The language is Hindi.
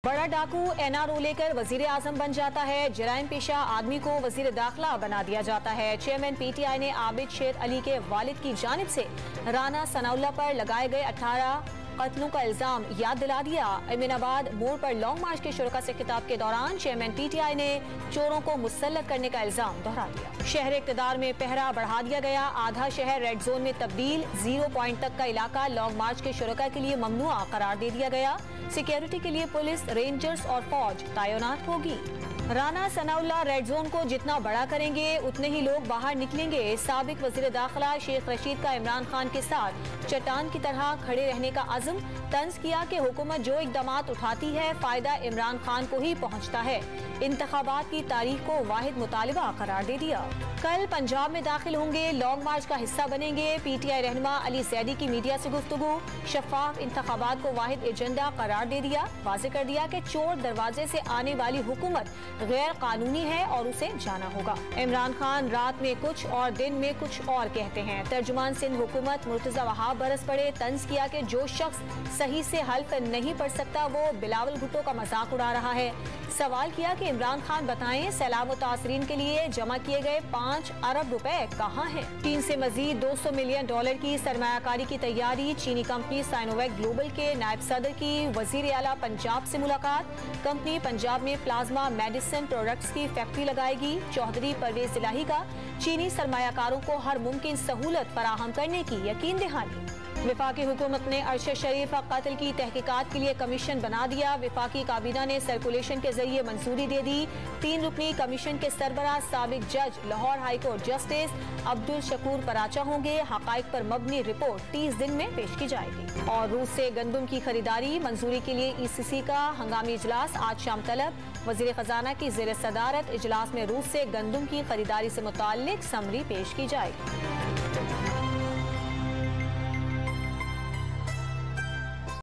बड़ा डाकू एनआरओ लेकर वजीर आजम बन जाता है। जराइम पेशा आदमी को वजीर दाखिला बना दिया जाता है। चेयरमैन पीटीआई ने आबिद शेर अली के वालिद की जानिब से राना सनाउल्लाह पर लगाए गए 18 कत्लों का इल्जाम याद दिला दिया। अमीनाबाद मोड़ पर लॉन्ग मार्च के शुरका से खिताब के दौरान चेयरमैन पीटीआई ने चोरों को मुसल्लत करने का इल्जाम दोहरा दिया। शहर इक़्तिदार में पहरा बढ़ा दिया गया। आधा शहर रेड जोन में तब्दील। 0 पॉइंट तक का इलाका लॉन्ग मार्च के शुरका के लिए ममनुआ करार दे दिया गया। सिक्योरिटी के लिए पुलिस, रेंजर्स और फौज तैनात होगी। राना सनाउल्लाह रेड जोन को जितना बड़ा करेंगे उतने ही लोग बाहर निकलेंगे। साबिक वजीर दाखिला शेख रशीद का इमरान खान के साथ चट्टान की तरह खड़े रहने का अज़्म। तंज किया कि हुकूमत जो इक़दामात उठाती है फायदा इमरान खान को ही पहुँचता है। इंतखाबात की तारीख को वाहिद मुतालिबा करार दे दिया। कल पंजाब में दाखिल होंगे, लॉन्ग मार्च का हिस्सा बनेंगे। पीटीआई रहनुमा अली जैदी की मीडिया से गुफ्तगू। शफाफ इंतखाबात को वाहिद एजेंडा करार दे दिया। वाज़ेह कर दिया कि चोर दरवाजे से आने वाली हुकूमत गैर कानूनी है और उसे जाना होगा। इमरान खान रात में कुछ और दिन में कुछ और कहते हैं। तर्जुमान सिंध हुकूमत मुर्तजा वहाब बरस पड़े। तंज किया कि जो शख्स सही से हल्फ नहीं पढ़ सकता वो बिलावल भुट्टो का मजाक उड़ा रहा है। सवाल किया कि इमरान खान बताएं सैलाब मुतासरीन के लिए जमा किए गए 5 अरब रुपए कहाँ हैं। चीन से मजीद $200 मिलियन की सरमायाकारी की तैयारी। चीनी कंपनी साइनोवेक ग्लोबल के नायब सदर की वजीर आला पंजाब से मुलाकात। कंपनी पंजाब में प्लाज्मा मेडिसिन प्रोडक्ट्स की फैक्ट्री लगाएगी। चौधरी परवेज इलाही का चीनी सरमायाकारों को हर मुमकिन सहूलत फराहम करने की यकीन दहानी। विफाकी हुकूमत ने अरशद शरीफ कत्ल की तहकीकात के लिए कमीशन बना दिया। विफाकी काबीना ने सर्कुलेशन के जरिए मंजूरी दे दी। 3 रुकनी कमीशन के सरबराह साबिक जज Lahore high court justice Abdul Shakoor Paracha होंगे। हकाइक पर मबनी रिपोर्ट 30 दिन में पेश की जाएगी। और रूस से गंदम की खरीदारी मंजूरी के लिए ECC का हंगामी इजलास आज शाम तलब। वजीर खजाना की ज़ेर सदारत इजलास में रूस से गंदम की खरीदारी से मुताल्लिक समरी पेश की जाएगी।